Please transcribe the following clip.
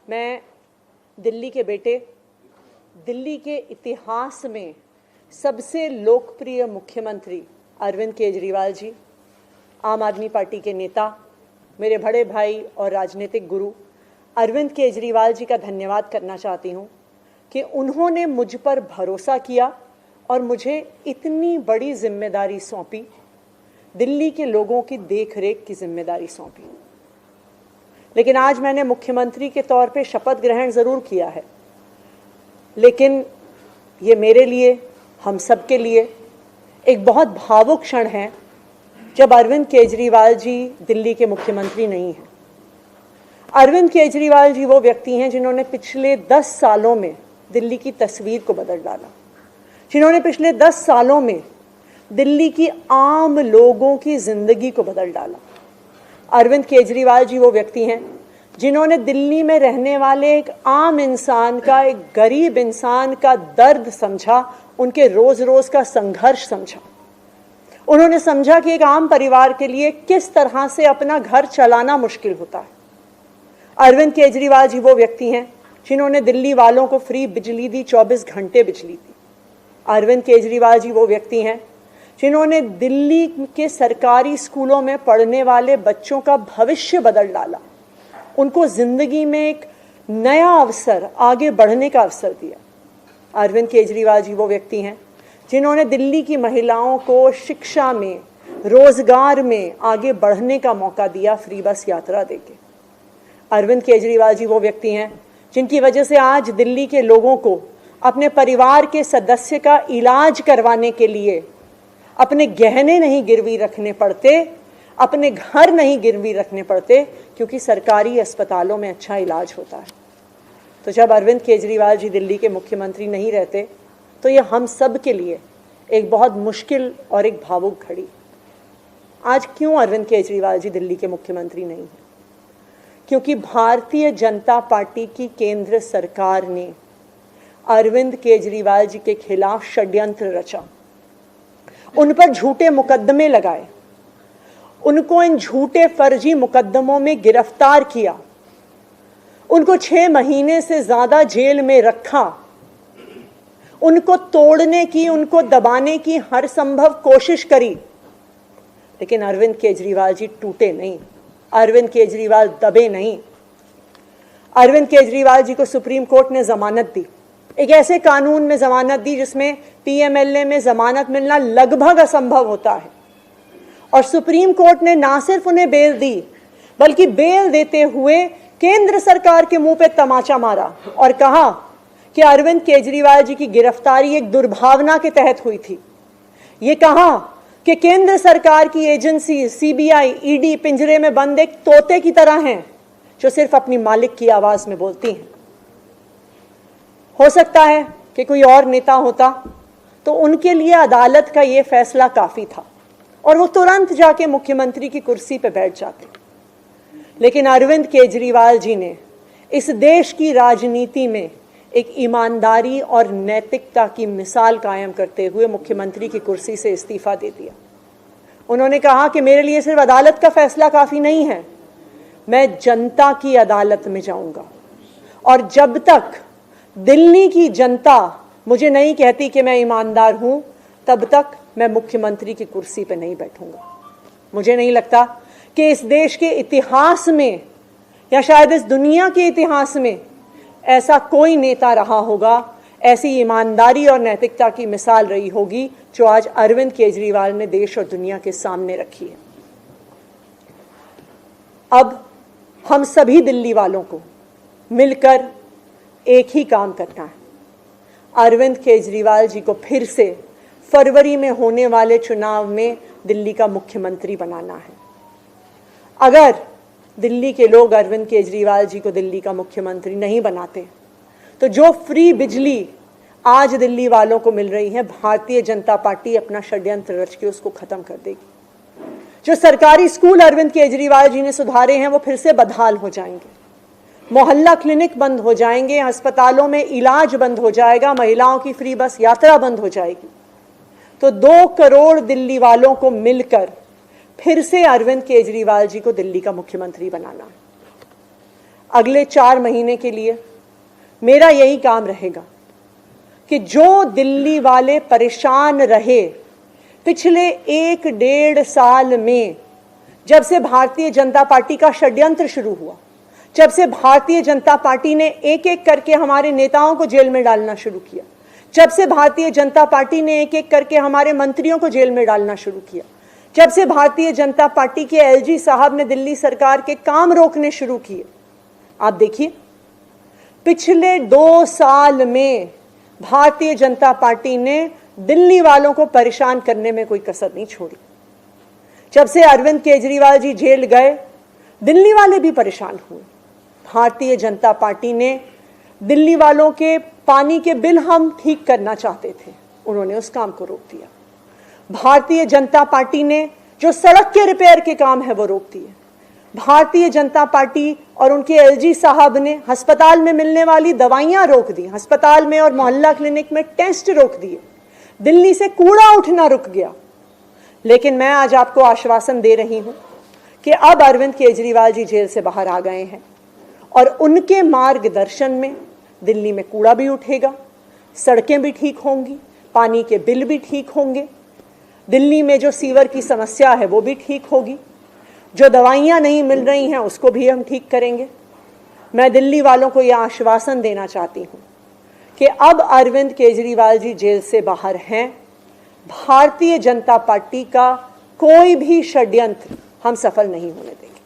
मैं दिल्ली के बेटे, दिल्ली के इतिहास में सबसे लोकप्रिय मुख्यमंत्री अरविंद केजरीवाल जी, आम आदमी पार्टी के नेता, मेरे बड़े भाई और राजनीतिक गुरु अरविंद केजरीवाल जी का धन्यवाद करना चाहती हूँ कि उन्होंने मुझ पर भरोसा किया और मुझे इतनी बड़ी जिम्मेदारी सौंपी, दिल्ली के लोगों की देखरेख की जिम्मेदारी सौंपी। लेकिन आज मैंने मुख्यमंत्री के तौर पे शपथ ग्रहण ज़रूर किया है, लेकिन ये मेरे लिए, हम सब के लिए एक बहुत भावुक क्षण है जब अरविंद केजरीवाल जी दिल्ली के मुख्यमंत्री नहीं हैं। अरविंद केजरीवाल जी वो व्यक्ति हैं जिन्होंने पिछले 10 सालों में दिल्ली की तस्वीर को बदल डाला, जिन्होंने पिछले 10 सालों में दिल्ली की आम लोगों की जिंदगी को बदल डाला। अरविंद केजरीवाल जी वो व्यक्ति हैं जिन्होंने दिल्ली में रहने वाले एक आम इंसान का, एक गरीब इंसान का दर्द समझा, उनके रोज रोज का संघर्ष समझा। उन्होंने समझा कि एक आम परिवार के लिए किस तरह से अपना घर चलाना मुश्किल होता है। अरविंद केजरीवाल जी वो व्यक्ति हैं जिन्होंने दिल्ली वालों को फ्री बिजली दी, 24 घंटे बिजली दी। अरविंद केजरीवाल जी वो व्यक्ति हैं जिन्होंने दिल्ली के सरकारी स्कूलों में पढ़ने वाले बच्चों का भविष्य बदल डाला, उनको जिंदगी में एक नया अवसर, आगे बढ़ने का अवसर दिया। अरविंद केजरीवाल जी वो व्यक्ति हैं जिन्होंने दिल्ली की महिलाओं को शिक्षा में, रोजगार में आगे बढ़ने का मौका दिया, फ्री बस यात्रा देके। अरविंद केजरीवाल जी वो व्यक्ति हैं जिनकी वजह से आज दिल्ली के लोगों को अपने परिवार के सदस्य का इलाज करवाने के लिए अपने गहने नहीं गिरवी रखने पड़ते, अपने घर नहीं गिरवी रखने पड़ते, क्योंकि सरकारी अस्पतालों में अच्छा इलाज होता है। तो जब अरविंद केजरीवाल जी दिल्ली के मुख्यमंत्री नहीं रहते तो ये हम सब के लिए एक बहुत मुश्किल और एक भावुक घड़ी। आज क्यों अरविंद केजरीवाल जी दिल्ली के मुख्यमंत्री नहीं हैं? क्योंकि भारतीय जनता पार्टी की केंद्र सरकार ने अरविंद केजरीवाल जी के खिलाफ षड्यंत्र रचा, उन पर झूठे मुकदमे लगाए, उनको इन झूठे फर्जी मुकदमों में गिरफ्तार किया, उनको 6 महीने से ज्यादा जेल में रखा, उनको तोड़ने की, उनको दबाने की हर संभव कोशिश करी। लेकिन अरविंद केजरीवाल जी टूटे नहीं, अरविंद केजरीवाल दबे नहीं। अरविंद केजरीवाल जी को सुप्रीम कोर्ट ने जमानत दी, एक ऐसे कानून में जमानत दी जिसमें पीएमएलए में जमानत मिलना लगभग असंभव होता है। और सुप्रीम कोर्ट ने ना सिर्फ उन्हें बेल दी, बल्कि बेल देते हुए केंद्र सरकार के मुंह पे तमाचा मारा और कहा कि अरविंद केजरीवाल जी की गिरफ्तारी एक दुर्भावना के तहत हुई थी। ये कहा कि केंद्र सरकार की एजेंसी सीबीआई, ईडी पिंजरे में बंद एक तोते की तरह हैं जो सिर्फ अपनी मालिक की आवाज में बोलती हैं। हो सकता है कि कोई और नेता होता तो उनके लिए अदालत का ये फैसला काफी था और वो तुरंत जाके मुख्यमंत्री की कुर्सी पे बैठ जाते। लेकिन अरविंद केजरीवाल जी ने इस देश की राजनीति में एक ईमानदारी और नैतिकता की मिसाल कायम करते हुए मुख्यमंत्री की कुर्सी से इस्तीफा दे दिया। उन्होंने कहा कि मेरे लिए सिर्फ अदालत का फैसला काफी नहीं है, मैं जनता की अदालत में जाऊंगा और जब तक दिल्ली की जनता मुझे नहीं कहती कि मैं ईमानदार हूं, तब तक मैं मुख्यमंत्री की कुर्सी पर नहीं बैठूंगा। मुझे नहीं लगता कि इस देश के इतिहास में या शायद इस दुनिया के इतिहास में ऐसा कोई नेता रहा होगा, ऐसी ईमानदारी और नैतिकता की मिसाल रही होगी जो आज अरविंद केजरीवाल ने देश और दुनिया के सामने रखी है। अब हम सभी दिल्ली वालों को मिलकर एक ही काम करना है, अरविंद केजरीवाल जी को फिर से फरवरी में होने वाले चुनाव में दिल्ली का मुख्यमंत्री बनाना है। अगर दिल्ली के लोग अरविंद केजरीवाल जी को दिल्ली का मुख्यमंत्री नहीं बनाते तो जो फ्री बिजली आज दिल्ली वालों को मिल रही है, भारतीय जनता पार्टी अपना षड्यंत्र रच के उसको खत्म कर देगी। जो सरकारी स्कूल अरविंद केजरीवाल जी ने सुधारे हैं वो फिर से बदहाल हो जाएंगे, मोहल्ला क्लिनिक बंद हो जाएंगे, अस्पतालों में इलाज बंद हो जाएगा, महिलाओं की फ्री बस यात्रा बंद हो जाएगी। तो 2 करोड़ दिल्ली वालों को मिलकर फिर से अरविंद केजरीवाल जी को दिल्ली का मुख्यमंत्री बनाना है। अगले 4 महीने के लिए मेरा यही काम रहेगा कि जो दिल्ली वाले परेशान रहे पिछले 1-1.5 साल में, जब से भारतीय जनता पार्टी का षड्यंत्र शुरू हुआ, जब से भारतीय जनता पार्टी ने एक एक करके हमारे नेताओं को जेल में डालना शुरू किया, जब से भारतीय जनता पार्टी ने एक एक करके हमारे मंत्रियों को जेल में डालना शुरू किया, जब से भारतीय जनता पार्टी के एलजी साहब ने दिल्ली सरकार के काम रोकने शुरू किए, आप देखिए पिछले 2 साल में भारतीय जनता पार्टी ने दिल्ली वालों को परेशान करने में कोई कसर नहीं छोड़ी। जब से अरविंद केजरीवाल जी जेल गए, दिल्ली वाले भी परेशान हुए। भारतीय जनता पार्टी ने दिल्ली वालों के पानी के बिल हम ठीक करना चाहते थे, उन्होंने उस काम को रोक दिया। भारतीय जनता पार्टी ने जो सड़क के रिपेयर के काम है वो रोक दिए। भारतीय जनता पार्टी और उनके एलजी साहब ने अस्पताल में मिलने वाली दवाइयां रोक दी, अस्पताल में और मोहल्ला क्लिनिक में टेस्ट रोक दिए, दिल्ली से कूड़ा उठना रुक गया। लेकिन मैं आज आपको आश्वासन दे रही हूं कि अब अरविंद केजरीवाल जी जेल से बाहर आ गए हैं और उनके मार्गदर्शन में दिल्ली में कूड़ा भी उठेगा, सड़कें भी ठीक होंगी, पानी के बिल भी ठीक होंगे, दिल्ली में जो सीवर की समस्या है वो भी ठीक होगी, जो दवाइयां नहीं मिल रही हैं उसको भी हम ठीक करेंगे। मैं दिल्ली वालों को यह आश्वासन देना चाहती हूं कि अब अरविंद केजरीवाल जी जेल से बाहर हैं, भारतीय जनता पार्टी का कोई भी षड्यंत्र हम सफल नहीं होने देंगे।